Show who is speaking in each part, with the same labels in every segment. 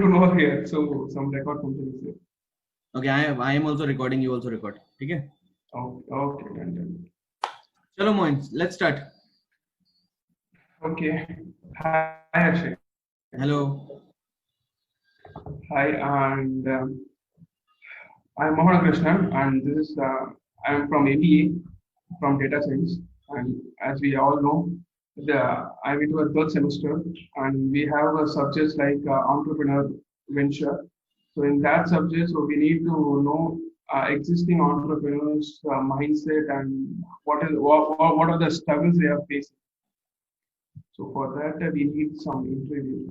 Speaker 1: to know here. So some record function is there.
Speaker 2: Okay, I am also recording. You also record. Okay.
Speaker 1: Okay, done.
Speaker 2: Chalo Moin, let's start.
Speaker 1: Okay. Hi, Akshay.
Speaker 2: Hello.
Speaker 1: Hi, and I'm Mohan Krishnan, and this is I'm from ABA, from data science. And as we all know, I'm into a third semester, and we have subjects like entrepreneur venture. So in that subject, so we need to know existing entrepreneurs' mindset and what are the struggles they are facing. So for that, we need some interview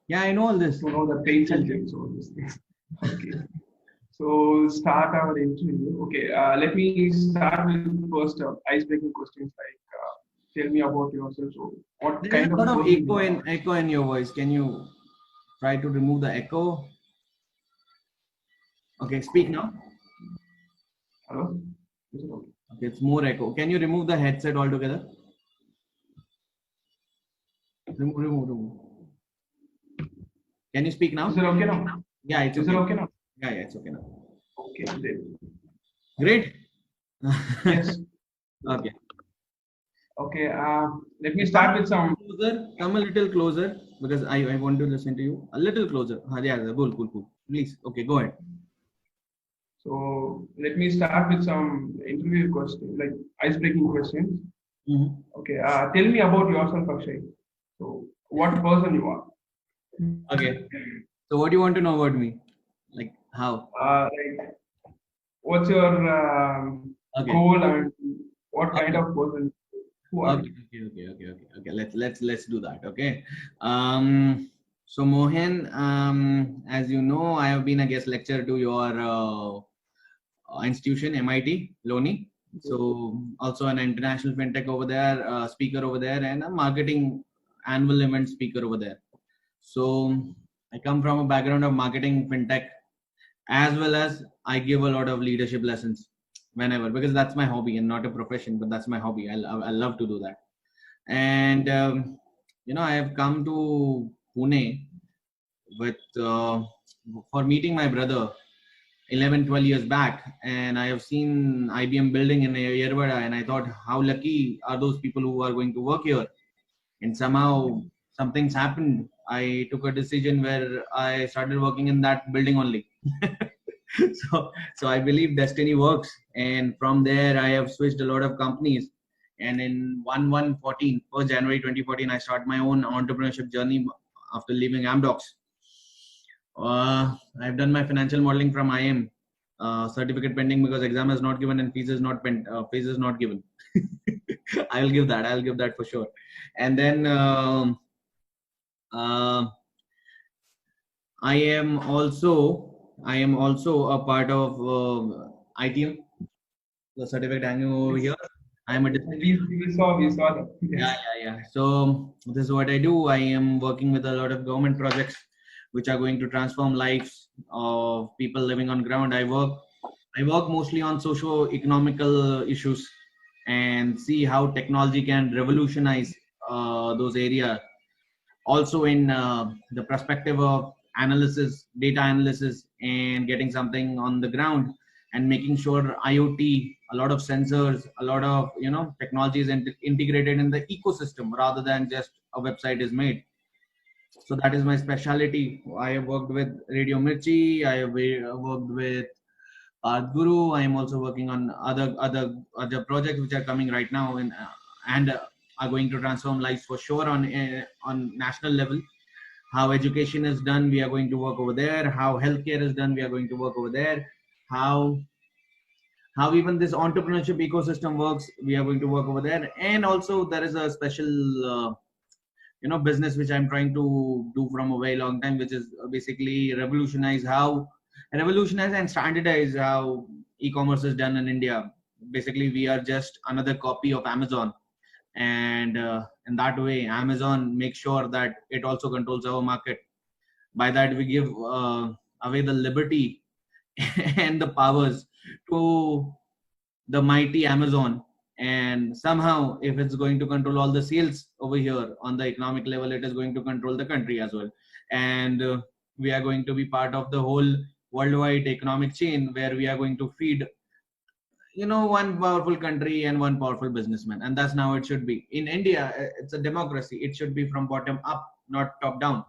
Speaker 2: Yeah, I know all this.
Speaker 1: to know the pain subjects, all these things. Okay. So start our interview. Okay, let me start with first icebreaking questions like tell me about yourself. So what
Speaker 2: There is
Speaker 1: kind
Speaker 2: a
Speaker 1: of
Speaker 2: lot of
Speaker 1: person you are?
Speaker 2: echo in your voice. Can you try to remove the echo? Okay, speak now.
Speaker 1: Hello? Is it okay?
Speaker 2: Okay, it's more echo. Can you remove the headset altogether? Remove. Can you speak now?
Speaker 1: Is it okay now?
Speaker 2: Yeah, it's
Speaker 1: Is it
Speaker 2: okay.
Speaker 1: okay now?
Speaker 2: Yeah, it's okay now.
Speaker 1: Okay, then.
Speaker 2: Great.
Speaker 1: Yes.
Speaker 2: Okay.
Speaker 1: Okay, let me
Speaker 2: Come
Speaker 1: start with some.
Speaker 2: closer. Come a little closer because I want to listen to you. A little closer. Yeah, cool. Please. Okay, go ahead.
Speaker 1: So let me start with some interview questions, like icebreaking questions. Okay, tell me about yourself, Akshay. So what person you are?
Speaker 2: Okay. So what do you want to know about me? Like how?
Speaker 1: Like what's your
Speaker 2: Okay.
Speaker 1: goal and what kind
Speaker 2: Okay.
Speaker 1: of person? Who are you?
Speaker 2: Okay. Let's do that. Okay. So Mohan, as you know, I have been a guest lecturer to your institution, MIT, Loni. So also an international fintech over there, speaker over there, and a marketing annual event speaker over there. So I come from a background of marketing, fintech, as well as I give a lot of leadership lessons whenever, because that's my hobby and not a profession, but that's my hobby. I love to do that. And I have come to Pune with for meeting my brother 11-12 years back, and I have seen IBM building in Yerwada, and I thought, how lucky are those people who are going to work here? And somehow something's happened. I took a decision where I started working in that building only. So I believe destiny works, and from there I have switched a lot of companies. And in 1 January 2014, I started my own entrepreneurship journey after leaving Amdocs. I've done my financial modeling from IM, certificate pending because exam is not given and fees is not fees is not given. I'll give that for sure. And then uh, I am also a part of ITM, the certificate hanging over here. I am a
Speaker 1: We saw that. Yes.
Speaker 2: yeah. So this is what I do. I am working with a lot of government projects which are going to transform lives of people living on ground. I work mostly on socio-economical issues and see how technology can revolutionize those areas. Also in the perspective of analysis, data analysis, and getting something on the ground and making sure IoT, a lot of sensors, a lot of technology is integrated in the ecosystem rather than just a website is made. So that is my specialty. I have worked with Radio Mirchi. I have worked with Guru. I am also working on other projects which are coming right now and are going to transform lives for sure on national level. How education is done, we are going to work over there. How healthcare is done, we are going to work over there. How even this entrepreneurship ecosystem works, we are going to work over there. And also there is a special business which I'm trying to do from a very long time, which is basically revolutionize and standardize how e-commerce is done in India. Basically we are just another copy of Amazon, and in that way Amazon makes sure that it also controls our market. By that we give away the liberty and the powers to the mighty Amazon. And somehow if it's going to control all the sales over here on the economic level, it is going to control the country as well. And we are going to be part of the whole worldwide economic chain where we are going to feed, one powerful country and one powerful businessman. And that's how it should be. In India, it's a democracy. It should be from bottom up, not top down.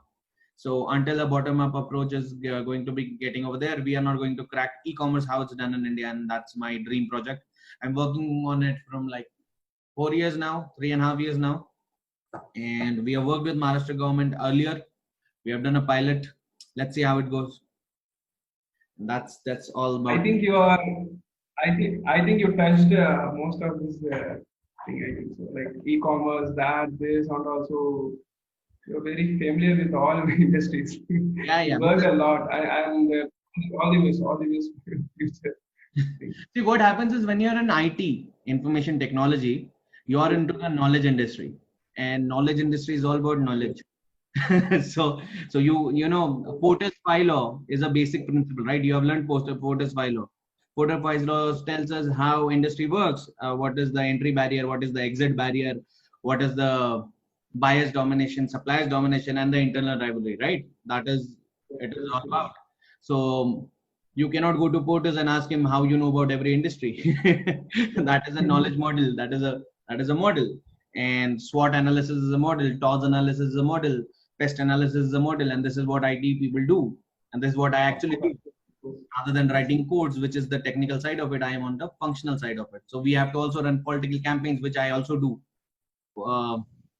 Speaker 2: So until a bottom up approach is going to be getting over there, we are not going to crack e-commerce how it's done in India. And that's my dream project. I'm working on it from like 4 years now, 3.5 years now. And we have worked with Maharashtra government earlier. We have done a pilot. Let's see how it goes. That's all about.
Speaker 1: I think you are. I think you touched most of this thing. I think so. Like e-commerce, this, and also you're very familiar with all industries.
Speaker 2: Yeah.
Speaker 1: You worked a lot, and all the best, all the best for your future.
Speaker 2: See, what happens is when you're in IT, information technology, you are into the knowledge industry, and knowledge industry is all about knowledge. so Porter's Pie law is a basic principle, right? You have learned Porter's Pie law. Porter's Pie law tells us how industry works. What is the entry barrier? What is the exit barrier? What is the buyer's domination, supplier's domination, and the internal rivalry, right? It is all about. So you cannot go to Porter's and ask him how you know about every industry. That is a knowledge model. That is a model. And SWOT analysis is a model. TOS analysis is a model. Pest analysis is a model. And this is what IT people do. And this is what I actually do. Rather than writing codes, which is the technical side of it, I am on the functional side of it. So we have to also run political campaigns, which I also do.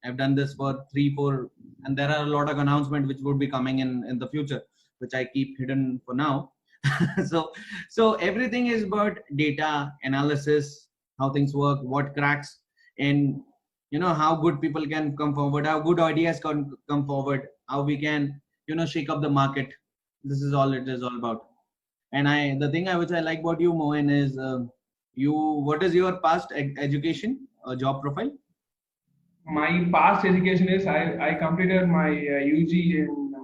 Speaker 2: I've done this for 3-4, and there are a lot of announcements which would be coming in the future, which I keep hidden for now. so everything is about data analysis, how things work, what cracks, and how good people can come forward, how good ideas can come forward, how we can shake up the market. This is all it is all about. And the thing which I like about you, Mohan, is what is your past education or job profile?
Speaker 1: My past education is I completed my UG in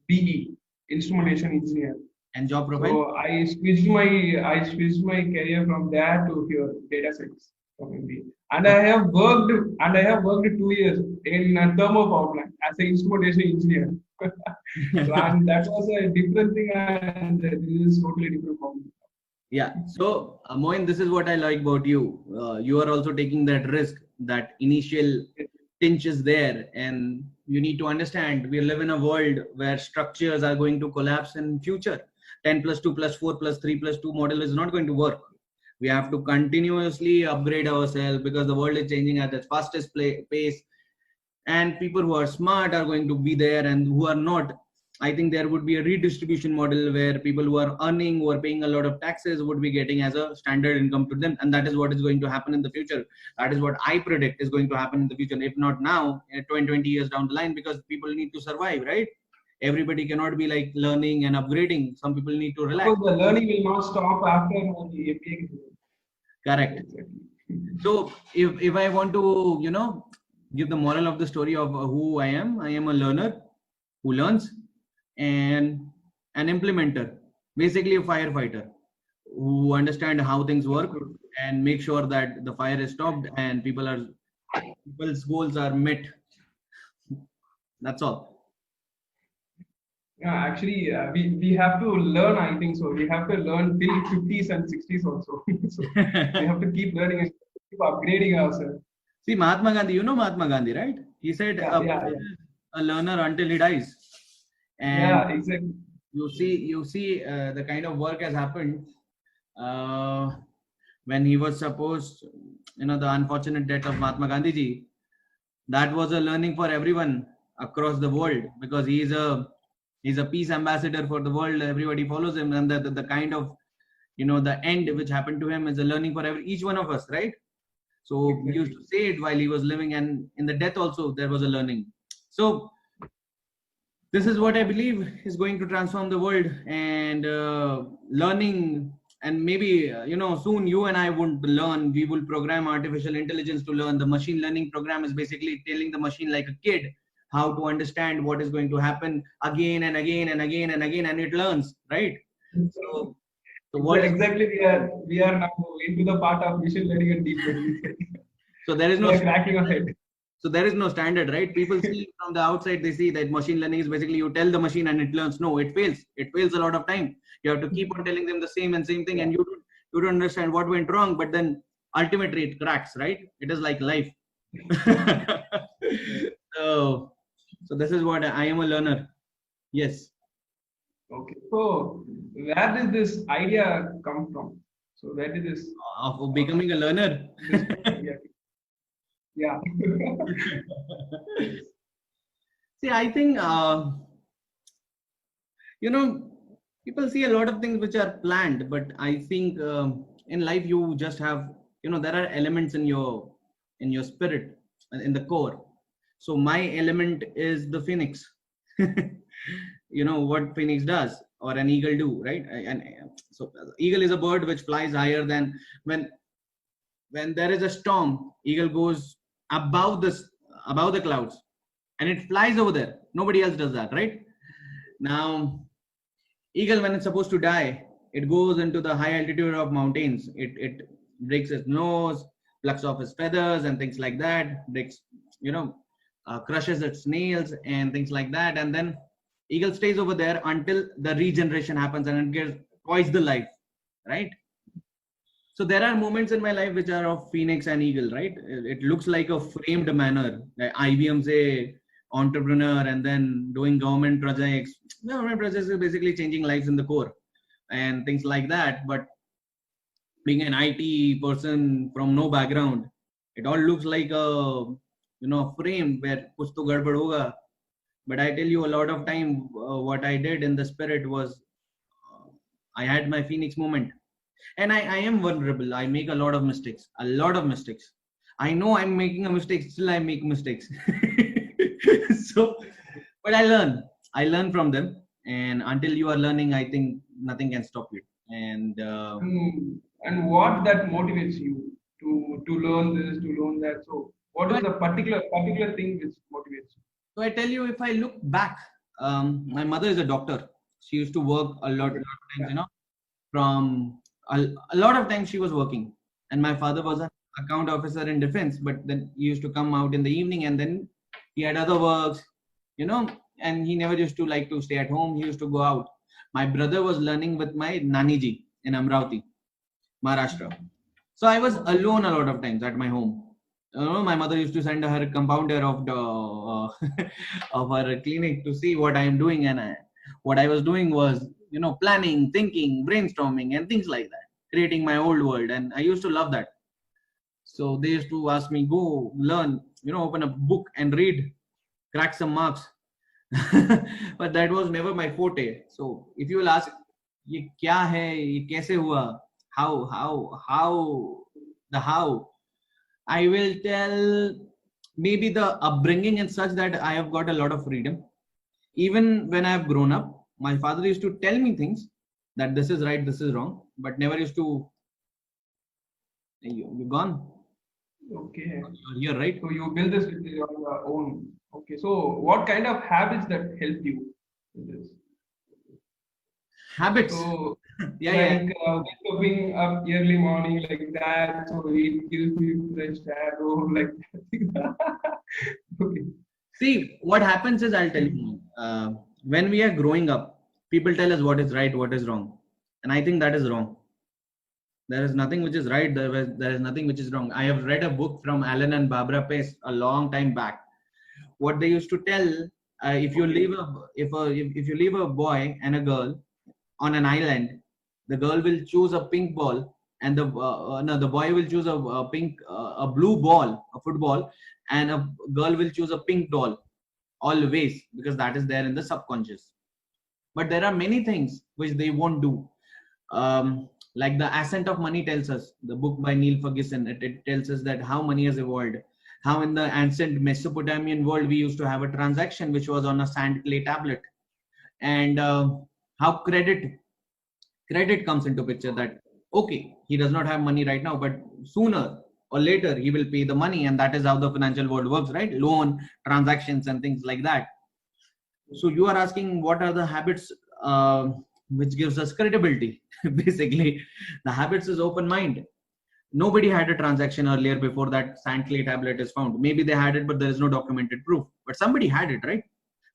Speaker 1: BE, instrumentation engineer.
Speaker 2: And job profile?
Speaker 1: So I switched my career from there to here, data science from MBA. And I have worked 2 years in thermo power plant as an instrumentation engineer. So, and that was a different thing, and this is totally different from me.
Speaker 2: Yeah. So Mohan, this is what I like about you. You are also taking that risk. That initial pinch is there, and you need to understand we live in a world where structures are going to collapse in future. 10 plus 2 plus 4 plus 3 plus 2 model is not going to work. We have to continuously upgrade ourselves because the world is changing at the fastest pace, and people who are smart are going to be there, and who are not, I think there would be a redistribution model where people who are earning, who are paying a lot of taxes, would be getting as a standard income to them. And that is what is going to happen in the future. That is what I predict is going to happen in the future, if not now, 20 years down the line, because people need to survive, right? Everybody cannot be like learning and upgrading. Some people need to relax.
Speaker 1: So the learning will not stop after the MBA.
Speaker 2: Correct. So if I want to, give the moral of the story of who I am a learner who learns, and an implementer, basically a firefighter who understand how things work and make sure that the fire is stopped and people's goals are met. That's all.
Speaker 1: Yeah, actually, we have to learn. I think so. We have to learn till 50s and 60s also. So we have to keep learning and keep upgrading ourselves.
Speaker 2: See, Mahatma Gandhi. You know Mahatma Gandhi, right? He said a learner until he dies. And
Speaker 1: yeah, exactly.
Speaker 2: You see the kind of work has happened when he was supposed, the unfortunate death of Mahatma Gandhi ji. That was a learning for everyone across the world, because he's a peace ambassador for the world. Everybody follows him, and the kind of the end which happened to him is a learning for each one of us, right? So exactly. He used to say it while he was living, and in the death also there was a learning. So this is what I believe is going to transform the world, and learning. And maybe soon you and I won't learn. We will program artificial intelligence to learn. The machine learning program is basically telling the machine, like a kid, how to understand what is going to happen again and again and again and again, and it learns, right? So what
Speaker 1: exactly we are now into the part of machine learning and deep learning.
Speaker 2: So there is no
Speaker 1: cracking ahead.
Speaker 2: So there is no standard, right? People see from the outside, they see that machine learning is basically you tell the machine and it learns. No, it fails. It fails a lot of time. You have to keep on telling them the same and same thing, and you don't understand what went wrong. But then ultimately it cracks, right? It is like life. so, so this is what I am a learner. Yes.
Speaker 1: Okay. So where did this idea come from? So where did this
Speaker 2: Of becoming a learner.
Speaker 1: this idea? Yeah.
Speaker 2: See, I think people see a lot of things which are planned, but I think in life you just have, there are elements in your spirit, in the core. So my element is the phoenix. What phoenix does, or an eagle do, right? And so eagle is a bird which flies higher than when there is a storm. Eagle goes above the clouds, and it flies over there. Nobody else does that, right? Now, eagle, when it's supposed to die, it goes into the high altitude of mountains. It breaks its nose, plucks off its feathers and things like that, crushes its nails and things like that, and then eagle stays over there until the regeneration happens and it gets twice the life, right? So there are moments in my life which are of phoenix and eagle, right? It looks like a framed manner, like IBM say entrepreneur and then doing government projects. Government projects is basically changing lives in the core and things like that. But being an IT person from no background, it all looks like a frame where kuch to gadbad hoga. But I tell you, a lot of time, what I did in the spirit was I had my phoenix moment. And I am vulnerable. I make a lot of mistakes. A lot of mistakes. I know I'm making a mistake. Still, I make mistakes. So, but I learn. I learn from them. And until you are learning, I think nothing can stop you. And
Speaker 1: And what that motivates you to learn this, to learn that? So what is the particular thing which motivates you?
Speaker 2: so I tell you, if I look back, my mother is a doctor. She used to work a lot of times, from a lot of times she was working, and my father was an account officer in defense, but then he used to come out in the evening, and then he had other works, you know and he never used to like to stay at home. He used to go out. My brother was learning with my nani ji in Amravati, Maharashtra. So I was alone a lot of times at my home. My mother used to send her compounder of the of her clinic to see what I am doing, and what I was doing was planning, thinking, brainstorming, and things like that, creating my old world, and I used to love that. So they used to ask me, go learn, open a book and read, crack some marks. But that was never my forte. So if you will ask, ये क्या है, ये कैसे हुआ, how the how, I will tell maybe the upbringing and such that I have got a lot of freedom. Even when I have grown up, my father used to tell me things that this is right, this is wrong, but never used to. You're gone.
Speaker 1: Okay.
Speaker 2: You're here, right?
Speaker 1: So you build this with your own. Okay. So what kind of habits that help you with this?
Speaker 2: Habits.
Speaker 1: So
Speaker 2: yeah.
Speaker 1: waking up early morning like that, so it gives you fresh air or like that. Okay.
Speaker 2: See, what happens is, I'll tell you, when we are growing up, people tell us what is right, what is wrong. And I think that is wrong. There is nothing which is right. There is nothing which is wrong. I have read a book from Alan and Barbara Pace a long time back. What they used to tell, if you leave if you leave a boy and a girl on an island, the girl will choose a pink ball, and the boy will choose a blue ball, a football, and a girl will choose a pink doll, always, because that is there in the subconscious. But there are many things which they won't do. Like the Ascent of Money tells us, the book by Neil Ferguson, it tells us that how money has evolved, how in the ancient Mesopotamian world we used to have a transaction which was on a sand clay tablet, and how credit comes into picture, that okay, he does not have money right now, but sooner or later he will pay the money, and that is how the financial world works, right? Loan transactions and things like that. So you are asking what are the habits which gives us credibility. Basically, the habits is open mind. Nobody had a transaction earlier before that sand clay tablet is found. Maybe they had it, but there is no documented proof. But somebody had it, right?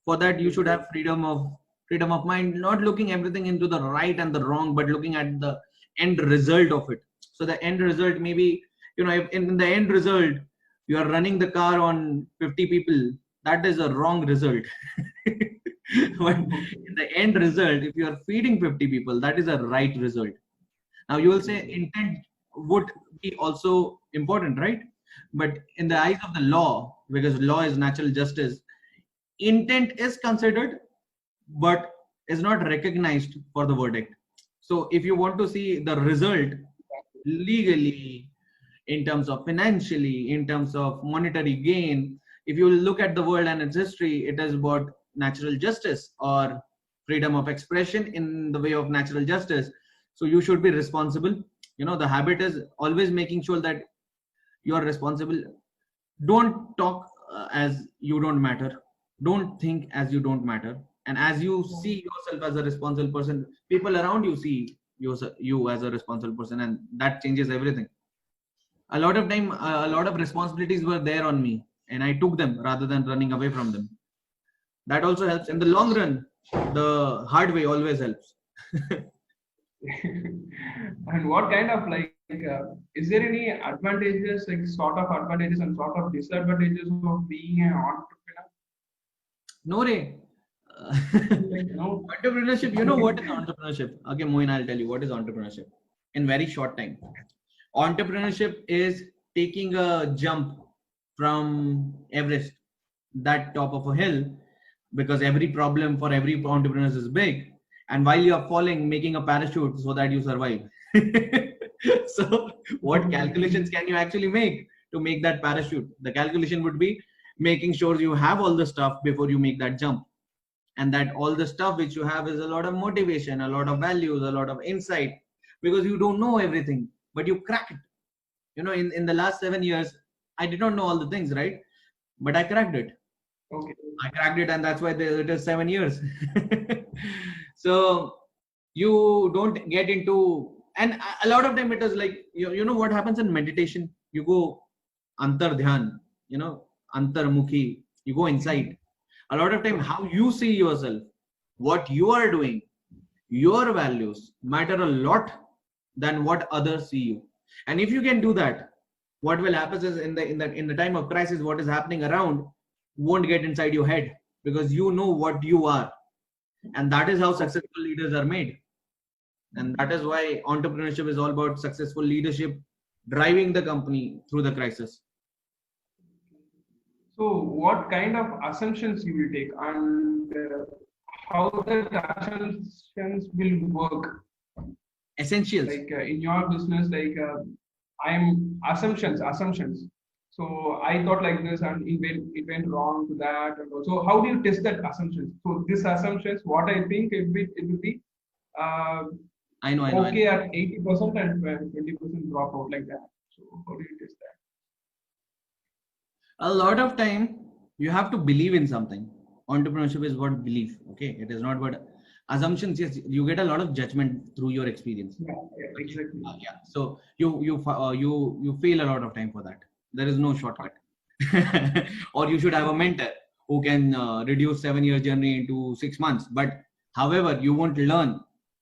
Speaker 2: For that, you should have freedom of mind, not looking everything into the right and the wrong, but looking at the end result of it. So the end result, maybe, if in the end result you are running the car on 50 people, that is a wrong result. But in the end result, if you are feeding 50 people, that is a right result. Now you will say intent would be also important, right? But in the eyes of the law, because law is natural justice, intent is considered but is not recognized for the verdict. So if you want to see the result legally, in terms of financially, in terms of monetary gain, if you look at the world and its history, it is about natural justice or freedom of expression in the way of natural justice. So you should be responsible. The habit is always making sure that you are responsible. Don't talk as you don't matter. Don't think as you don't matter. And as you see yourself as a responsible person, people around you see you as a responsible person, and that changes everything. A lot of time, a lot of responsibilities were there on me, and I took them rather than running away from them. That also helps. In the long run, the hard way always helps.
Speaker 1: And what kind of is there any advantages, like sort of advantages and sort of disadvantages of being an entrepreneur?
Speaker 2: No, Ray.
Speaker 1: No.
Speaker 2: Entrepreneurship, what is entrepreneurship? Okay, Moin, I'll tell you what is entrepreneurship in very short time. Entrepreneurship is taking a jump from Everest, that top of a hill, because every problem for every entrepreneur is big. And while you are falling, making a parachute so that you survive. So what calculations can you actually make to make that parachute? The calculation would be making sure you have all the stuff before you make that jump. And that all the stuff which you have is a lot of motivation, a lot of values, a lot of insight, because you don't know everything, but you crack it. In the last 7 years, I did not know all the things, right? But I cracked it.
Speaker 1: Okay.
Speaker 2: I cracked it, and that's why it is 7 years. So you don't get into, and a lot of time it is like, you know what happens in meditation? You go antar dhyan, antarmukhi, you go inside. A lot of time, how you see yourself, what you are doing, your values matter a lot than what others see you. And if you can do that, what will happen is in the time of crisis, what is happening around won't get inside your head, because you know what you are. And that is how successful leaders are made. And that is why entrepreneurship is all about successful leadership, driving the company through the crisis.
Speaker 1: So what kind of assumptions you will take, and how the assumptions will work?
Speaker 2: Essentials.
Speaker 1: Like in your business, I'm assumptions. So I thought like this, and it went wrong to that. And so how do you test that assumptions? So these assumptions, what I think it will be
Speaker 2: I know.
Speaker 1: Okay at 80% and 20% drop out, like that. So how do you test that?
Speaker 2: A lot of time you have to believe in something. Entrepreneurship is what belief. Okay, it is not what assumptions. Yes, you get a lot of judgment through your experience.
Speaker 1: Yeah, exactly.
Speaker 2: Yeah. So you fail a lot of time for that. There is no shortcut. Or you should have a mentor who can reduce 7-year journey into 6 months. But however, you won't learn.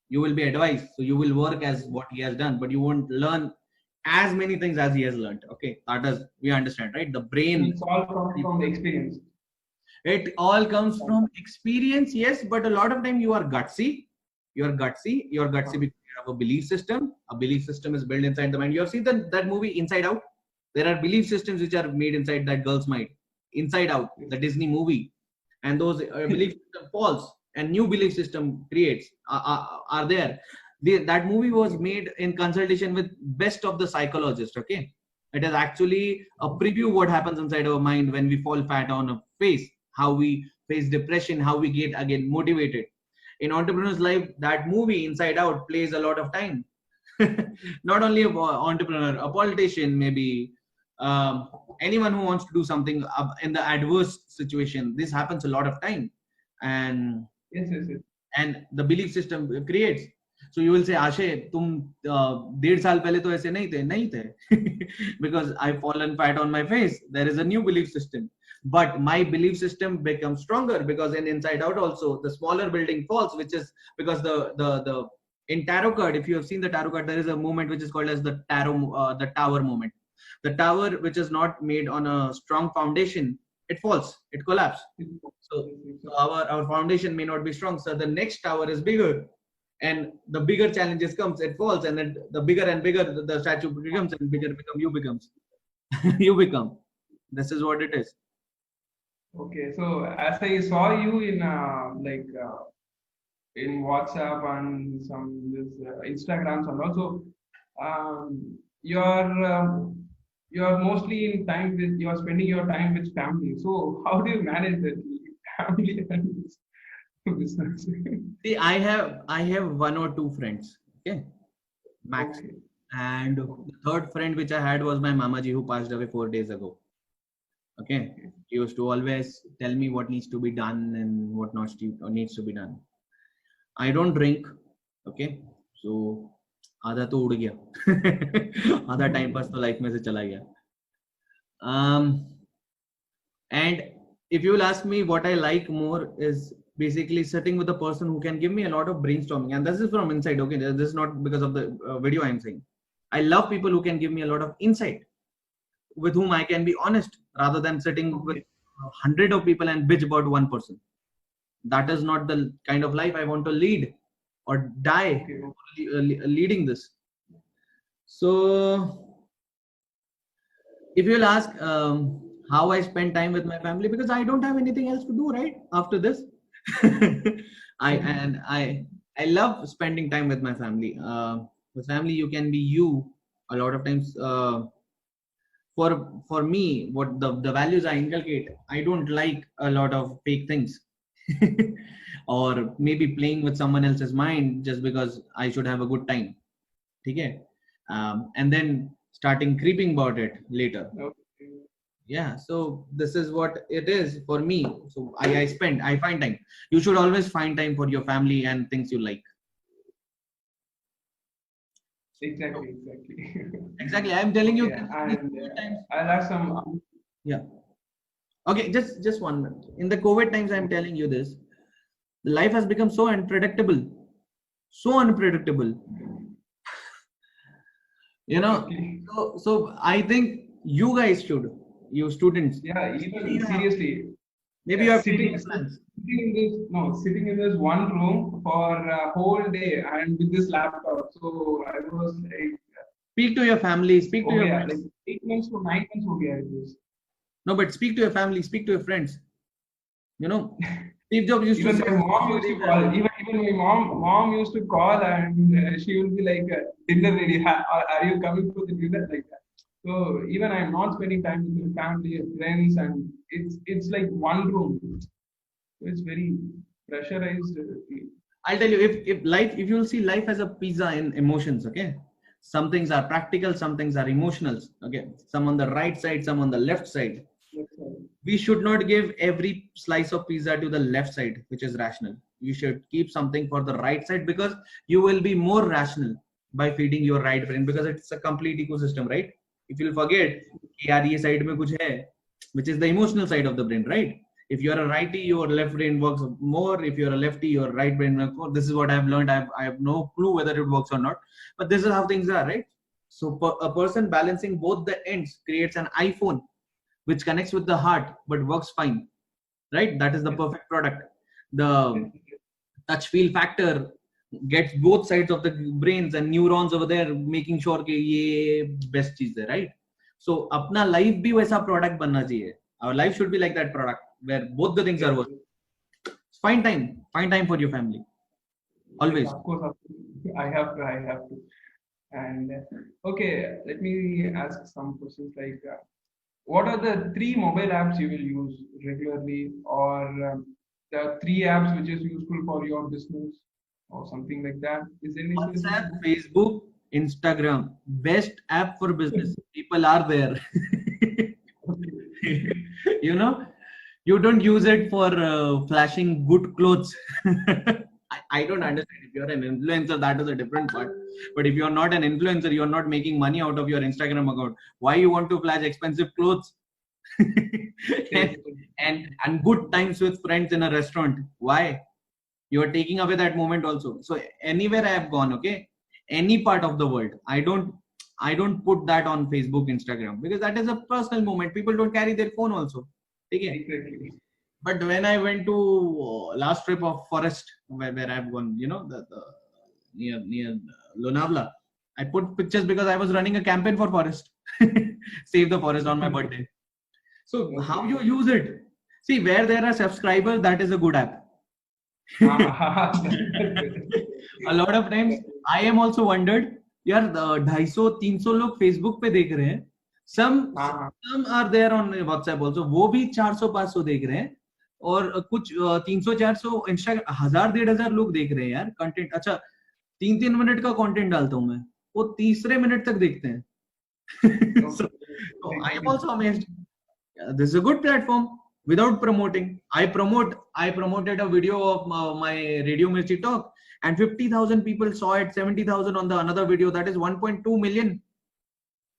Speaker 2: You will be advised. So you will work as what he has done, but you won't learn as many things as he has learned. Okay, that is, we understand, right? The brain.
Speaker 1: It's all from the experience.
Speaker 2: It all comes from experience, yes, but a lot of time you are gutsy. You're gutsy because you have a belief system. A belief system is built inside the mind. You have seen that movie Inside Out? There are belief systems which are made inside that girl's mind. Inside Out, the Disney movie. And those belief system falls and new belief system creates are there. That movie was made in consultation with best of the psychologists. Okay, it is actually a preview what happens inside our mind when we fall fat on a face, how we face depression, how we get again motivated. In entrepreneur's life, that movie Inside Out plays a lot of time. Not only an entrepreneur, a politician, maybe anyone who wants to do something in the adverse situation. This happens a lot of time, and
Speaker 1: yes.
Speaker 2: And the belief system creates. So you will say, Ashay, तुम 1.5 साल पहले तो ऐसे नहीं थे because I fallen fat on my face. There is a new belief system, but my belief system becomes stronger because in Inside Out also the smaller building falls, which is because the in tarot card, if you have seen the tarot card, there is a movement which is called as the tower movement. The tower which is not made on a strong foundation, it falls, it collapses. So our foundation may not be strong, so the next tower is bigger, and the bigger challenges comes, it falls, and then the bigger and bigger the statue becomes, and bigger you become. This is what it is.
Speaker 1: Okay, so as I saw you in in WhatsApp and some this Instagrams, and also you're mostly in time with you're spending your time with family. So how do you manage that family and this business?
Speaker 2: See, I have one or two friends, okay, max.
Speaker 1: Okay.
Speaker 2: And the third friend which I had was my mamaji, who passed away 4 days ago. Okay, he used to always tell me what needs to be done and what not needs to be done. I don't drink, okay, so आधा तो उड़ गया आधा time pass तो life में से चला गया. And if you will ask me what I like more is basically sitting with a person who can give me a lot of brainstorming, and this is from inside. Okay, this is not because of the video I am saying. I love people who can give me a lot of insight, with whom I can be honest, rather than sitting with 100 of people and bitch about one person. That is not the kind of life I want to lead or die leading this. So if you'll ask how I spend time with my family, because I don't have anything else to do right after this. I love spending time with my family. With family you can be you. A lot of times for me, what the values I inculcate, I don't like a lot of fake things or maybe playing with someone else's mind just because I should have a good time. Okay? And then starting creeping about it later.
Speaker 1: Okay.
Speaker 2: Yeah, so this is what it is for me. So I find time. You should always find time for your family and things you like.
Speaker 1: Exactly.
Speaker 2: Exactly. I'm telling you.
Speaker 1: Yeah, and I'll have some.
Speaker 2: Yeah. Okay, just 1 minute. In the COVID times, I'm telling you this. The life has become so unpredictable. So unpredictable. You know, so I think you guys should, you students.
Speaker 1: Yeah, even seriously.
Speaker 2: Maybe you have sitting
Speaker 1: in this one room for a whole day and with this laptop. So I was like,
Speaker 2: speak to your family, speak to your friends.
Speaker 1: Like 8 months to 9 months will be like this.
Speaker 2: No, but speak to your family, speak to your friends. You know, Steve Jobs used
Speaker 1: even
Speaker 2: to say,
Speaker 1: my mom used to call. Even my mom used to call, and she will be like, "Dinner ready? Are you coming for the dinner?" Like that. So even I'm not spending time with my family and friends, and it's like one room. So it's very pressurized.
Speaker 2: I'll tell you, if you will see life as a pizza in emotions, okay? Some things are practical, some things are emotional, okay? Some on the right side, some on the left side. We should not give every slice of pizza to the left side, which is rational. You should keep something for the right side, because you will be more rational by feeding your right brain, because it's a complete ecosystem, right? If you'll forget, yaar, ye side mein kuch hai, which is the emotional side of the brain, right? If you're a righty, your left brain works more. If you're a lefty, your right brain works more. This is what I've learned. I have no clue whether it works or not, but this is how things are, right? So a person balancing both the ends creates an iPhone which connects with the heart but works fine, right? That is the perfect product. The touch feel factor gets both sides of the brains and neurons over there, making sure that ye best cheez hai, right? So apna life bhi waisa product banna chahiye. Our life should be like that product where both the things are working. Find time for your family, always.
Speaker 1: Of course, I have to. And okay, let me ask some questions like, what are the 3 mobile apps you will use regularly, or the 3 apps which is useful for your business, or something like that? Is there any
Speaker 2: WhatsApp, Facebook, Instagram, best app for business. People are there. You know, you don't use it for flashing good clothes. I don't understand. If you're an influencer, that is a different part. But if you're not an influencer, you're not making money out of your Instagram account. Why you want to flash expensive clothes and, and good times with friends in a restaurant? Why? You are taking away that moment also. So anywhere I have gone, okay, any part of the world, I don't put that on Facebook, Instagram, because that is a personal moment. People don't carry their phone also. Okay.
Speaker 1: Exactly.
Speaker 2: But when I went to last trip of forest, where I've gone, the near Lonavala, I put pictures because I was running a campaign for forest, save the forest on my birthday. So how you use it? See, where there are subscribers, that is a good app. A lot of times I am also wondered, यार 250-300 लोग Facebook पे देख रहे हैं, some are there on WhatsApp also, वो भी 400-500 देख रहे हैं, और कुछ 300-400 इंस्टाग्राम 1000-1500 लोग देख रहे हैं यार कंटेंट. अच्छा 3-3 मिनट का कंटेंट डालता हूं मैं, वो तीसरे मिनट तक देखते हैं. So I am also amazed. This is a good platform without promoting. I promoted a video of my Radio Mirchi talk, and 50,000 people saw it, 70,000 on the another video. That is 1.2 million.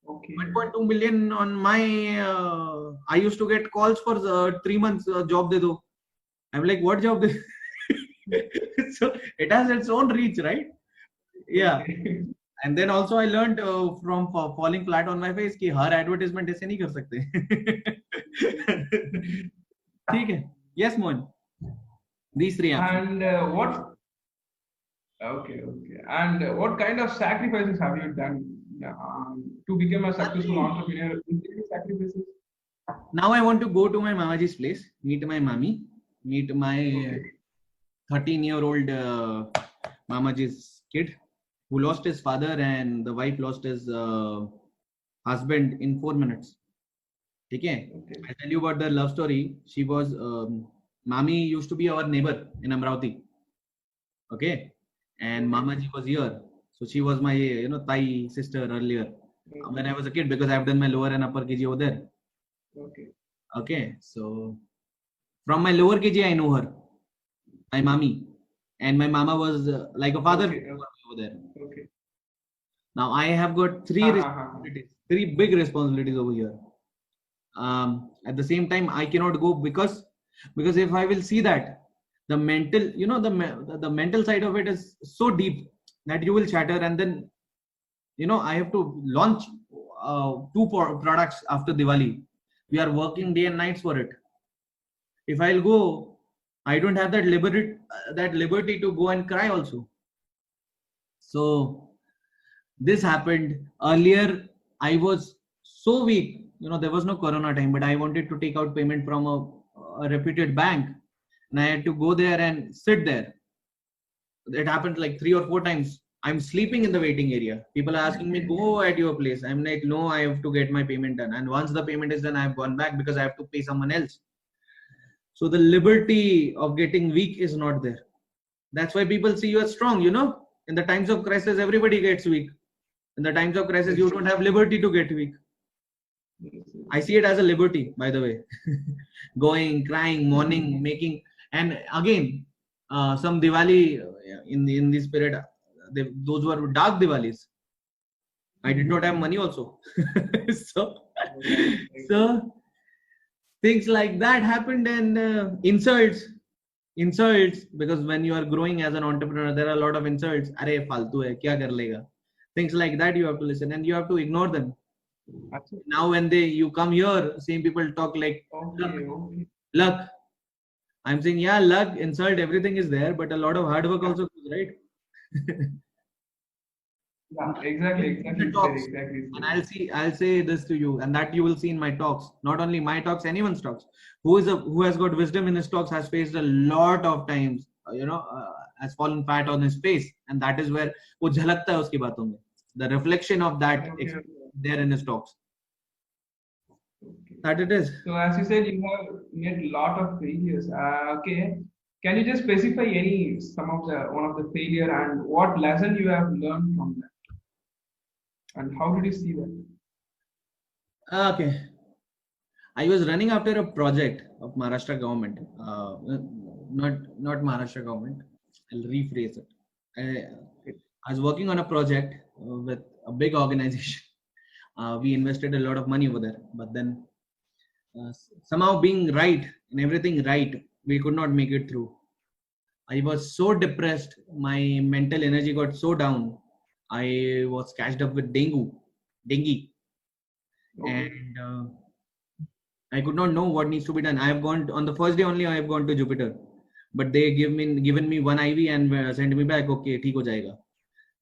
Speaker 1: Okay.
Speaker 2: 1.2 million on my. I used to get calls for 3 months job de do. I'm like, what job? So it has its own reach, right? Yeah. And then also I learned from falling flat on my face कि हर advertisement ऐसे नहीं कर सकते. ठीक है. Yes, Mohan. These three apps.
Speaker 1: And what? Okay. And what kind of sacrifices have you done to become a successful entrepreneur? Any sacrifices?
Speaker 2: Now I want to go to my Mamaji's place, meet my mommy, meet my 13-year-old Mamaji's kid, who lost his father, and the wife lost his husband in 4 minutes. Okay. I tell you about the love story. She was Mami used to be our neighbor in Amravati. Okay, and Mamaji was here, so she was my Thai sister earlier when I was a kid, because I've done my lower and upper KG over there. Okay, so from my lower KG I know her, my Mami, and my Mama was like a father over there.
Speaker 1: Okay.
Speaker 2: Now I have got three big responsibilities over here. At the same time, I cannot go because if I will see that the mental, the mental side of it is so deep that you will shatter, and then I have to launch 2 products after Diwali. We are working day and nights for it. If I'll go, I don't have that liberty to go and cry also. So this happened earlier. I was so weak. There was no corona time, but I wanted to take out payment from a reputed bank, and I had to go there and sit there. It happened like 3 or 4 times. I'm sleeping in the waiting area. People are asking me, go at your place. I'm like, no, I have to get my payment done. And once the payment is done, I've gone back because I have to pay someone else. So the liberty of getting weak is not there. That's why people see you as strong. In the times of crisis, everybody gets weak. In the times of crisis, you don't have liberty to get weak. I see it as a liberty, by the way. Going, crying, mourning, making, and again, some Diwali in this period, those were dark Diwalis. I did not have money also. So things like that happened, and insults, because when you are growing as an entrepreneur, there are a lot of insults. Arey faltu hai, kya kar lega? Things like that you have to listen, and you have to ignore them. Now when you come here, same people talk like luck. I'm saying, yeah, luck, insult, everything is there, but a lot of hard work also goes, right?
Speaker 1: Yeah, exactly.
Speaker 2: And I'll say this to you, and that you will see in my talks. Not only my talks, anyone's talks. Who has got wisdom in his talks has faced a lot of times, has fallen flat on his face, and that is where wo jhalakta hai uski baaton mein. The reflection of that there in his talks. That it is.
Speaker 1: So as you said, you have made a lot of failures. Okay, can you just specify one of the failure and what lesson you have learned from that, and how did you see that?
Speaker 2: Okay, I was running after a project of Maharashtra government, not Maharashtra government. I'll rephrase it. I was working on a project with a big organization. We invested a lot of money over there, but then somehow being right and everything right, we could not make it through. I was so depressed. My mental energy got so down. I was catched up with dengue,
Speaker 1: Okay.
Speaker 2: and I could not know what needs to be done. I have gone on the first day only. I have gone to Jupiter, but they given me one IV and sent me back. Okay, ठीक हो जाएगा.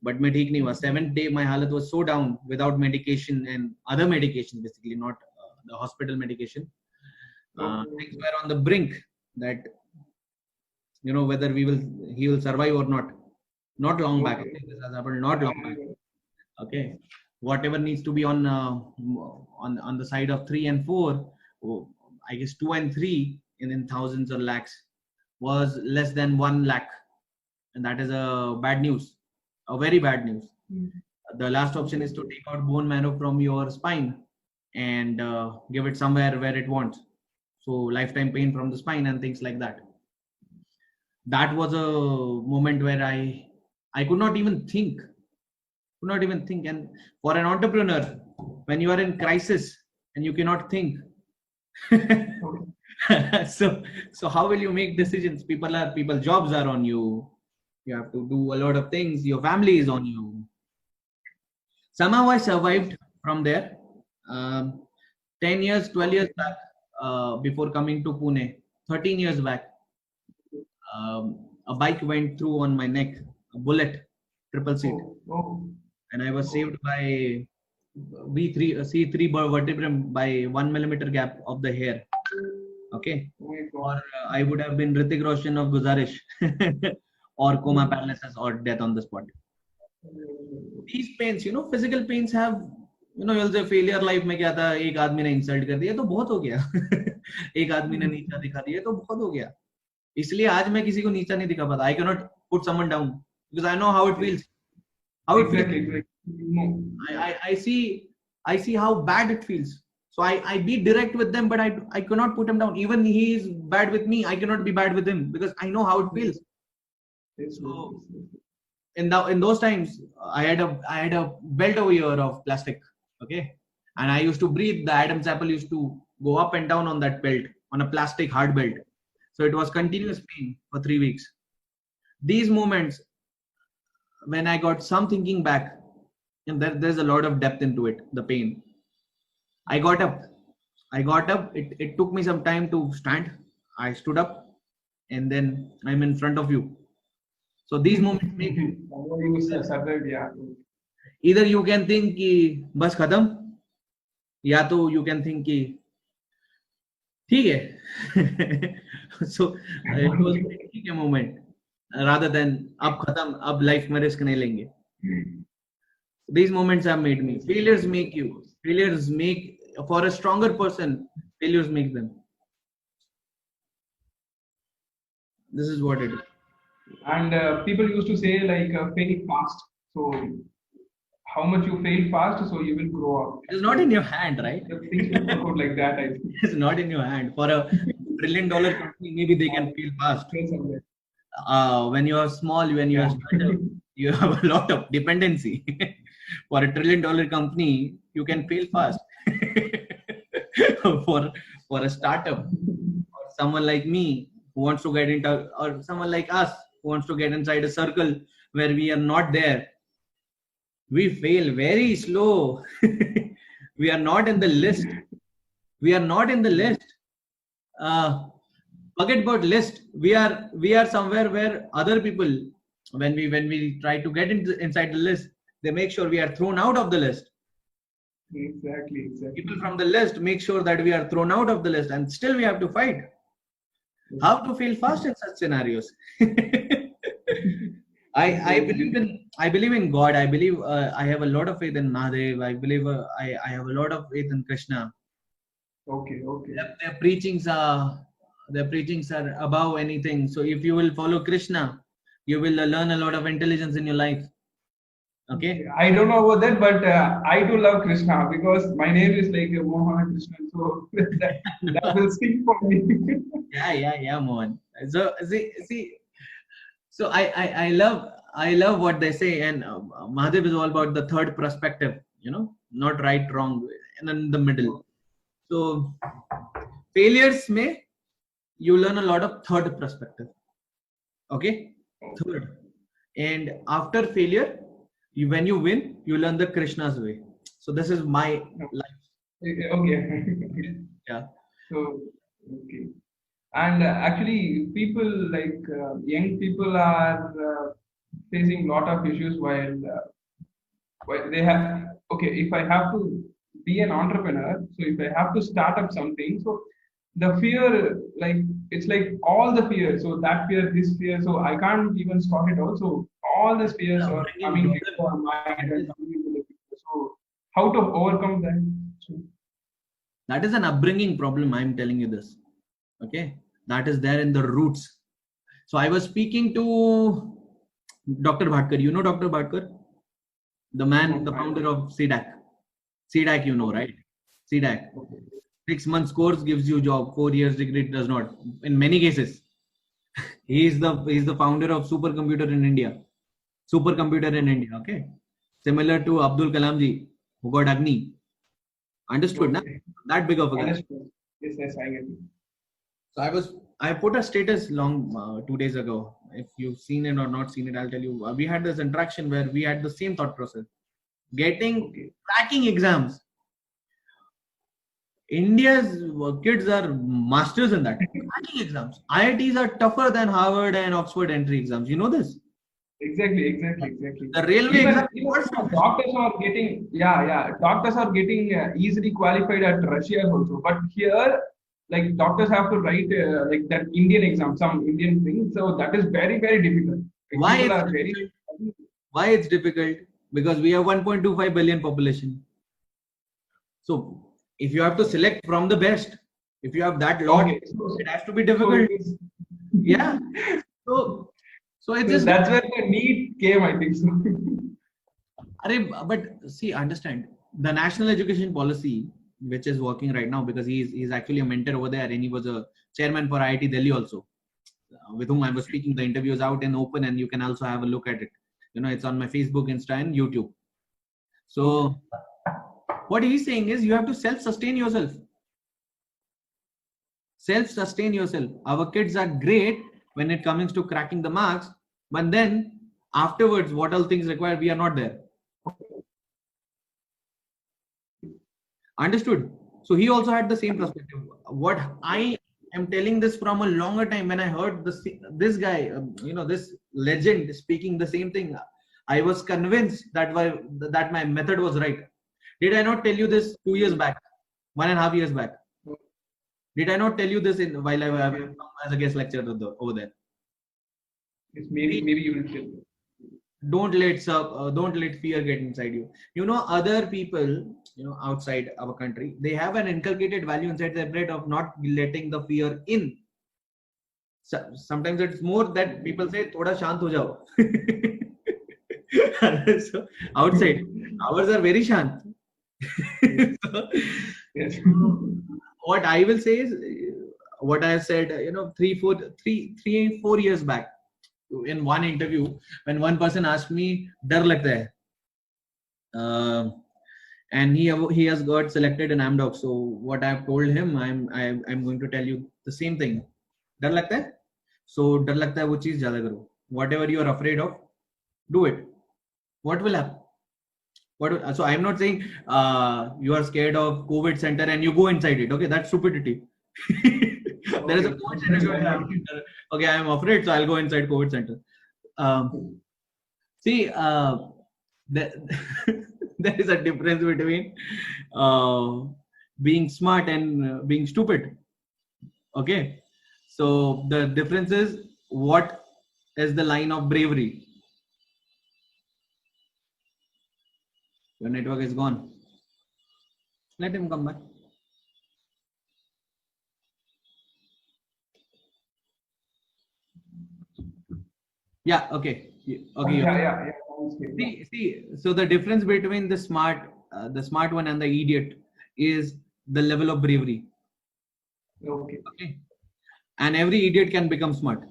Speaker 2: But मैं ठीक नहीं हुआ. Seventh day, my halat was so down without medication and other medication, basically not the hospital medication. Things were on the brink that whether he will survive or not. Not long back.
Speaker 1: Okay.
Speaker 2: This has happened not long back. Okay, whatever needs to be on the side of 3 and 4, I guess 2 and 3 in thousands or lakhs was less than 1 lakh, and that is a bad news, a very bad news. The last option is to take out bone marrow from your spine and give it somewhere where it wants, so lifetime pain from the spine and things like that. That was a moment where I could not even think. And for an entrepreneur, when you are in crisis and you cannot think, so how will you make decisions? People jobs are on you. You have to do a lot of things. Your family is on you. Somehow I survived from there. 10 years, 12 years back, before coming to Pune, 13 years back, a bike went through on my neck, a bullet, triple seat. And I was saved by C3 vertebrae by 1 millimeter gap of the hair. Okay. Or I would have been Hrithik Roshan of Guzarish or coma paralysis or death on the spot. These pains, physical pains have, you'll say failure life में क्या था, एक आदमी ने insult कर दिया तो बहुत हो गया. एक आदमी ने नीचा दिखा दिया तो बहुत हो गया. इसलिए आज मैं किसी को नीचा नहीं दिखा पाता. I cannot put someone down because I know how it feels.
Speaker 1: Exactly.
Speaker 2: I see how bad it feels. So I be direct with them, but I cannot put him down. Even he is bad with me, I cannot be bad with him because I know how it feels. So in those times, I had a belt over here of plastic, okay, and I used to breathe. The Adam's apple used to go up and down on that belt, on a plastic hard belt. So it was continuous pain for 3 weeks. These moments, when I got some thinking back, and there's a lot of depth into it, the pain. I got up. It took me some time to stand. I stood up, and then I'm in front of you. So these moments make you. Either you can think कि बस खत्म, या तो you can think कि ठीक है. So it was a moment rather than अब खत्म, अब life में risk नहीं लेंगे. These moments have made me. Failures make you. Failures make, for a stronger person, failures make them. This is what it is.
Speaker 1: And people used to say like fail fast. So how much you fail fast, so you will grow up.
Speaker 2: It's not in your hand, right?
Speaker 1: Things will work out like that. I think.
Speaker 2: It's not in your hand. For a $1 trillion company, maybe they can fail fast. When you are small, when you are startup, you have a lot of dependency. For a $1 trillion company, you can fail fast. for a startup, or someone like me who wants to get into, or someone like us who wants to get inside a circle where we are not there, we fail very slow. We are not in the list. Forget about list. We are somewhere where other people, when we try to get inside the list, they make sure we are thrown out of the list.
Speaker 1: Exactly.
Speaker 2: People from the list make sure that we are thrown out of the list, and still we have to fight. How to fail fast in such scenarios? I believe in God. I believe I have a lot of faith in Mahadev. I believe I have a lot of faith in Krishna.
Speaker 1: Okay.
Speaker 2: Their preachings are above anything. So if you will follow Krishna, you will learn a lot of intelligence in your life. Okay.
Speaker 1: I don't know about that, but I do love Krishna because my name is like Mohan Krishna, so that will speak for me.
Speaker 2: Yeah, Mohan. So see, So I love what they say, and Mahadev is all about the third perspective. Not right, wrong, and in the middle. So failures may you learn a lot of third perspective. Okay, third, and after failure, when you win, you learn the Krishna's way. So this is my life.
Speaker 1: Okay.
Speaker 2: Yeah.
Speaker 1: So, okay. And actually, people like young people are facing lot of issues while they have. Okay, if I have to be an entrepreneur, so if I have to start up something, so the fear, like it's like all the fear. So that fear, this fear, so I can't even start it. Also, all these fears are
Speaker 2: Upbringing
Speaker 1: coming
Speaker 2: problem.
Speaker 1: into our mind
Speaker 2: That
Speaker 1: and
Speaker 2: is
Speaker 1: coming into the future. So how to overcome that? So,
Speaker 2: that is an upbringing problem. I'm telling you this. Okay, that is there in the roots. So I was speaking to Dr. Bhatkar. You know Dr. Bhatkar, the man,
Speaker 1: no,
Speaker 2: the
Speaker 1: I
Speaker 2: founder of CDAC. CDAC, you know,
Speaker 1: okay,
Speaker 2: right? CDAC.
Speaker 1: okay.
Speaker 2: 6 months course gives you job. 4 years degree does not. In many cases, he is the founder of supercomputer in India. Supercomputer in India. Okay, similar to Abdul Kalamji, who got Agni. Understood? Na?
Speaker 1: Okay.
Speaker 2: That big of a guy.
Speaker 1: Understood. Yes, yes, I get it.
Speaker 2: So I put a status long 2 days ago. If you've seen it or not seen it, I'll tell you. We had this interaction where we had the same thought process. Getting
Speaker 1: Okay.
Speaker 2: cracking exams. India's kids are masters in that. Cracking exams. IITs are tougher than Harvard and Oxford entry exams. You know this?
Speaker 1: Exactly, exactly, exactly.
Speaker 2: The railway
Speaker 1: Even
Speaker 2: exam.
Speaker 1: even doctors are getting, yeah, yeah, doctors are getting easily qualified at Russia also. But here, like doctors have to write like that Indian exam, some Indian thing. So that is very very difficult. Like
Speaker 2: Why
Speaker 1: people
Speaker 2: it's
Speaker 1: are very.
Speaker 2: difficult? Why it's difficult? Because we have 1.25 billion population. So if you have to select from the best, if you have that lot,
Speaker 1: Okay.
Speaker 2: it has to be
Speaker 1: So it
Speaker 2: difficult.
Speaker 1: is.
Speaker 2: Yeah. So so it's
Speaker 1: So
Speaker 2: just
Speaker 1: that's where the need came, I think so.
Speaker 2: but see, understand the national education policy, which is working right now, because he's actually a mentor over there, and he was a chairman for IIT Delhi also, with whom I was speaking. The interview is out and open, and you can also have a look at it. It's on my Facebook, Insta, and YouTube.
Speaker 1: Okay.
Speaker 2: So what he's saying is you have to self-sustain yourself. Self-sustain yourself. Our kids are great when it comes to cracking the marks, but then afterwards, what all things require, we are not there. Understood? So he also had the same perspective. What I am telling this from a longer time, when I heard this guy, this legend speaking the same thing, I was convinced that my method was right. Did I not tell you this 2 years back, 1.5 years back? Did I not tell you this while I was
Speaker 1: Yes,
Speaker 2: as a guest lecturer over there?
Speaker 1: yes, maybe you will tell.
Speaker 2: Don't let fear get inside you. Other people, outside our country, they have an inculcated value inside their brain of not letting the fear in. Sometimes it's more that people say thoda shant ho jao. So outside ours are very shant. So,
Speaker 1: Yes.
Speaker 2: what I will say is what I have said, 3 4 years back in one interview, when one person asked me, "Dar lagta hai," and he has got selected in AMDOC. So what I've told him, I'm going to tell you the same thing. Dar lagta hai? So dar lagta hai wo cheez zyada karo. Whatever you are afraid of, do it. What will happen? So I'm not saying you are scared of COVID center and you go inside it. Okay, that's stupidity. There is a
Speaker 1: Okay.
Speaker 2: COVID center. Okay, I'm afraid, so I'll go inside COVID center. See, there, there is a difference between uh, being smart and being stupid. Okay, so the difference is what is the line of bravery. Your network is gone. Let him come back. Yeah. Okay. Okay.
Speaker 1: Yeah, yeah, yeah. Sounds good. Yeah.
Speaker 2: See. So the difference between the smart one and the idiot is the level of bravery.
Speaker 1: Okay.
Speaker 2: Okay. And every idiot can become smart.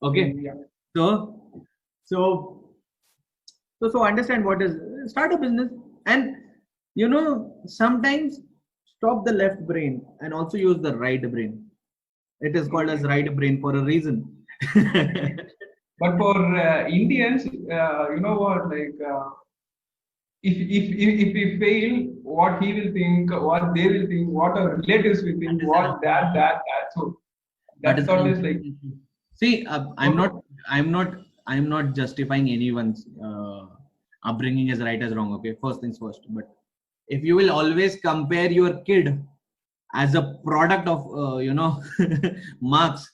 Speaker 2: Okay.
Speaker 1: Yeah.
Speaker 2: So, so, so understand what is start a business, and sometimes stop the left brain and also use the right brain. It is called as right brain for a reason.
Speaker 1: But for Indians, you know what, like, if we fail, what he will think, what they will think, what our relatives will
Speaker 2: That
Speaker 1: think,
Speaker 2: is an
Speaker 1: what that. So
Speaker 2: that
Speaker 1: that
Speaker 2: is an
Speaker 1: thought is like,
Speaker 2: important issue. See, I'm not justifying anyone's upbringing as right as wrong. Okay, first things first. But if you will always compare your kid as a product of marks,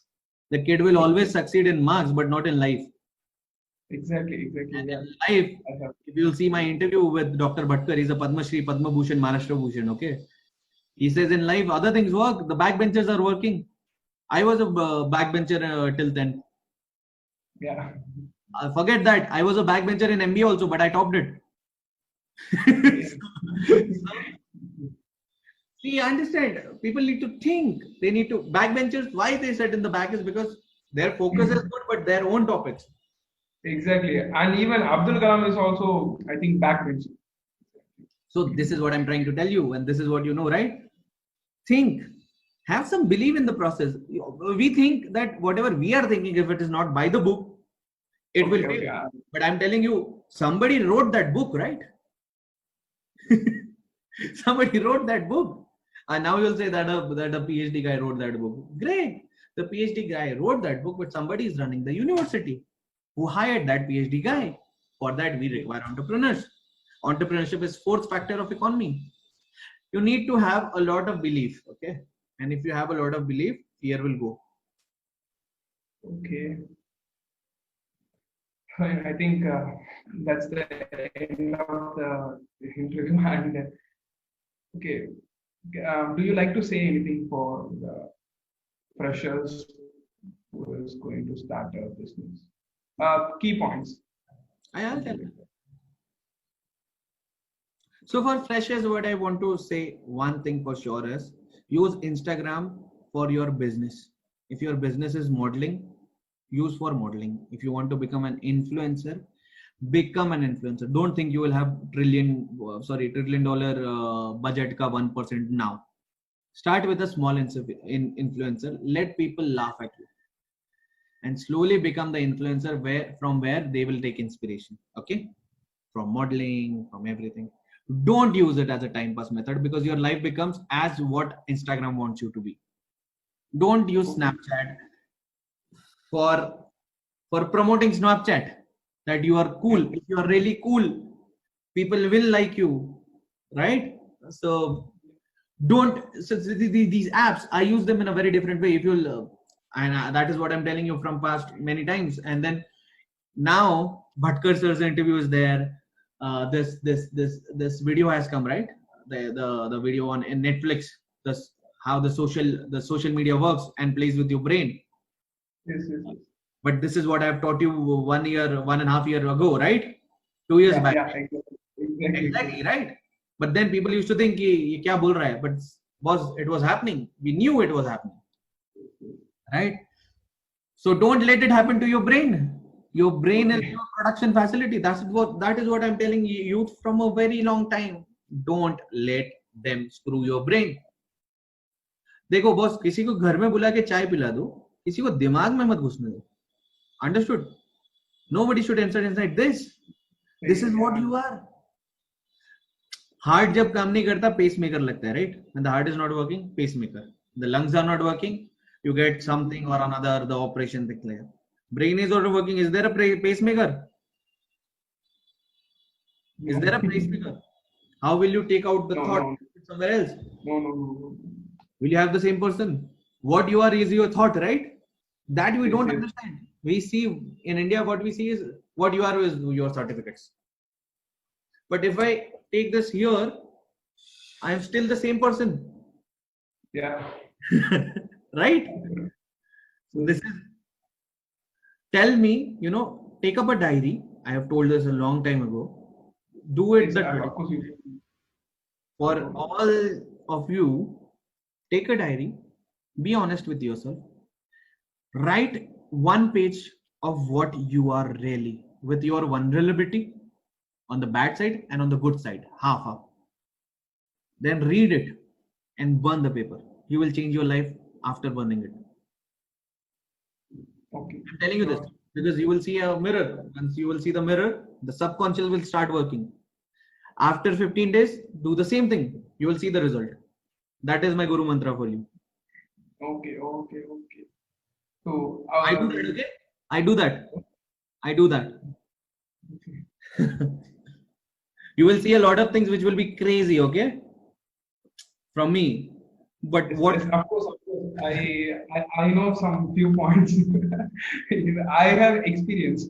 Speaker 2: the kid will always succeed in marks, but not in life.
Speaker 1: exactly,
Speaker 2: And
Speaker 1: yeah.
Speaker 2: in life,
Speaker 1: I have,
Speaker 2: if you'll see my interview with Dr. Bhatkar, he's a Padma Shri, Padma Bhushan, Maharashtra Bhushan. Okay, he says in life other things work, the backbenchers are working. I was a backbencher till 10th.
Speaker 1: yeah.
Speaker 2: Forget that. I was a backbencher in MBA also, but I topped it.
Speaker 1: Okay.
Speaker 2: So, see, I understand. People need to think. They need to backbenchers. Why they sit in the back is because their focus is good, but their own topics.
Speaker 1: Exactly. And even Abdul Kalam is also, I think, backbench.
Speaker 2: So this is what I'm trying to tell you, and this is what you know, right? Think. Have some belief in the process. We think that whatever we are thinking, if it is not by the book, it will
Speaker 1: Okay,
Speaker 2: fail.
Speaker 1: okay.
Speaker 2: But I'm telling you, somebody wrote that book, right? Somebody wrote that book. And now you'll say that that a PhD guy wrote that book. Great. The PhD guy wrote that book, but somebody is running the university who hired that PhD guy. For that, we require entrepreneurs. Entrepreneurship is fourth factor of economy. You need to have a lot of belief. Okay. And if you have a lot of belief, fear will go.
Speaker 1: Okay. I think that's the end of the interview. And okay, do you like to say anything for the freshers who is going to start a business? Key points.
Speaker 2: I'll tell you. So for freshers, what I want to say, one thing for sure is use Instagram for your business. If your business is modeling, use for modeling. If you want to become an influencer, become an influencer. Don't think you will have trillion dollar budget ka 1% now. Start with a small influencer. Let people laugh at you, and slowly become the influencer where they will take inspiration. Okay, from modeling, from everything. Don't use it as a time pass method because your life becomes as what Instagram wants you to be. Don't use Snapchat for for promoting Snapchat that you are cool. If you are really cool, people will like you, right? So don't. These apps, I use them in a very different way. If you'll, and that is what I'm telling you from past many times. And then now Bhatkar sir's interview is there. This video has come, right? The video on in Netflix. This how the social media works and plays with your brain.
Speaker 1: Yes, yes, yes.
Speaker 2: But this is what I've taught you 1.5 year ago, right? 2 years
Speaker 1: Yeah,
Speaker 2: back.
Speaker 1: yeah, exactly.
Speaker 2: Exactly, right? But then people used to think ये क्या बोल रहा है? But it was happening. We knew it was happening, right? So don't let it happen to your brain. Your brain is your production facility. That is what I'm telling you youth from a very long time. Don't let them screw your brain. देखो boss, किसी को घर में बुला के चाय पिला दो, किसी को दिमाग में मत घुसने दो. Understood? Nobody should enter inside this. This is what you are. Heart जब काम नहीं करता pacemaker लगता है, right? When the heart is not working, pacemaker. The lungs are not working, you get something or another, the operation declare. Brain is not working. Is there a pacemaker? Is there a pacemaker? How will you take out the thought somewhere else?
Speaker 1: No.
Speaker 2: Will you have the same person? What you are is your thought, right? That we don't understand. We see in India, what we see is what you are is your certificates. But if I take this here, I am still the same person.
Speaker 1: Yeah.
Speaker 2: Right? So this is, tell me, take up a diary. I have told this a long time ago. Do it for all of you. Take a diary. Be honest with yourself. Write one page of what you are really, with your vulnerability on the bad side and on the good side, half. Then read it and burn the paper. You will change your life after burning it.
Speaker 1: Okay.
Speaker 2: I'm telling you this because you will see a mirror. Once you will see the mirror, the subconscious will start working. After 15 days, do the same thing. You will see the result. That is my Guru Mantra for you.
Speaker 1: Okay. So
Speaker 2: I do that, okay? I do that. You will see a lot of things which will be crazy, okay? From me. But what?
Speaker 1: Yes, of course. I know some few points. I have experience.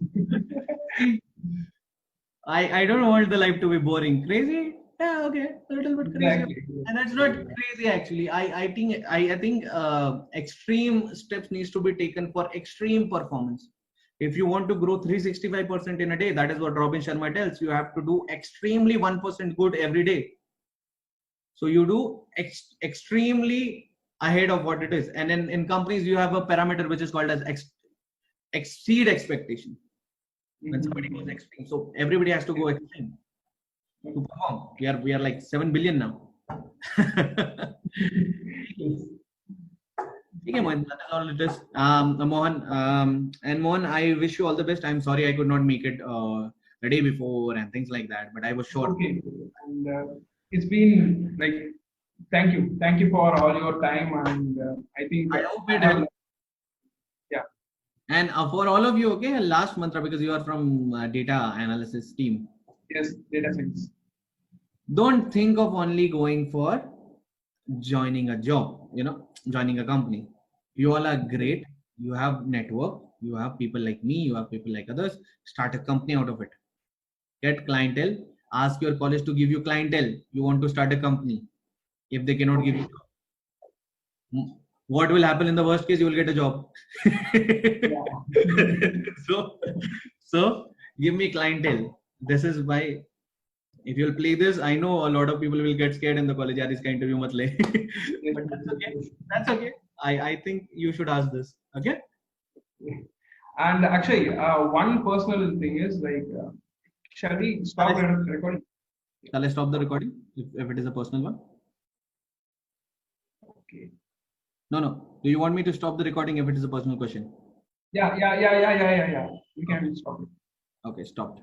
Speaker 2: I don't want the life to be boring. Crazy? Yeah, okay. A little bit crazy.
Speaker 1: Exactly.
Speaker 2: And that's not crazy actually. I think extreme steps needs to be taken for extreme performance. If you want to grow 365% in a day, that is what Robin Sharma tells. You have to do extremely 1% good every day. So you do extremely ahead of what it is. And in companies, you have a parameter which is called as exceed expectation. When somebody goes extreme, so everybody has to go extreme to perform. We are like 7 billion now. Okay, Mohan, that is all it is. And Mohan, I wish you all the best. I'm sorry I could not make it the day before and things like that, but I was sure.
Speaker 1: Okay. And it's been like, thank you for all your time, and I think
Speaker 2: I hope it helped.
Speaker 1: Yeah.
Speaker 2: And for all of you, okay, last mantra, because you are from data analysis team.
Speaker 1: Yes, data science.
Speaker 2: Don't think of only going for joining a job, joining a company. You all are great. You have network. You have people like me. You have people like others. Start a company out of it. Get clientele. Ask your college to give you clientele. You want to start a company. If they cannot give you, what will happen in the worst case? You will get a job. so give me clientele. This is why. If you'll play this, I know a lot of people will get scared in the college. This kind of interview mat le. But that's okay. That's okay. I think you should ask this. Okay.
Speaker 1: And actually, one personal thing is like, shall we stop recording?
Speaker 2: Shall I stop the recording if it is a personal one?
Speaker 1: Okay.
Speaker 2: No. Do you want me to stop the recording if it is a personal question?
Speaker 1: Yeah. We can stop it.
Speaker 2: Okay, stopped.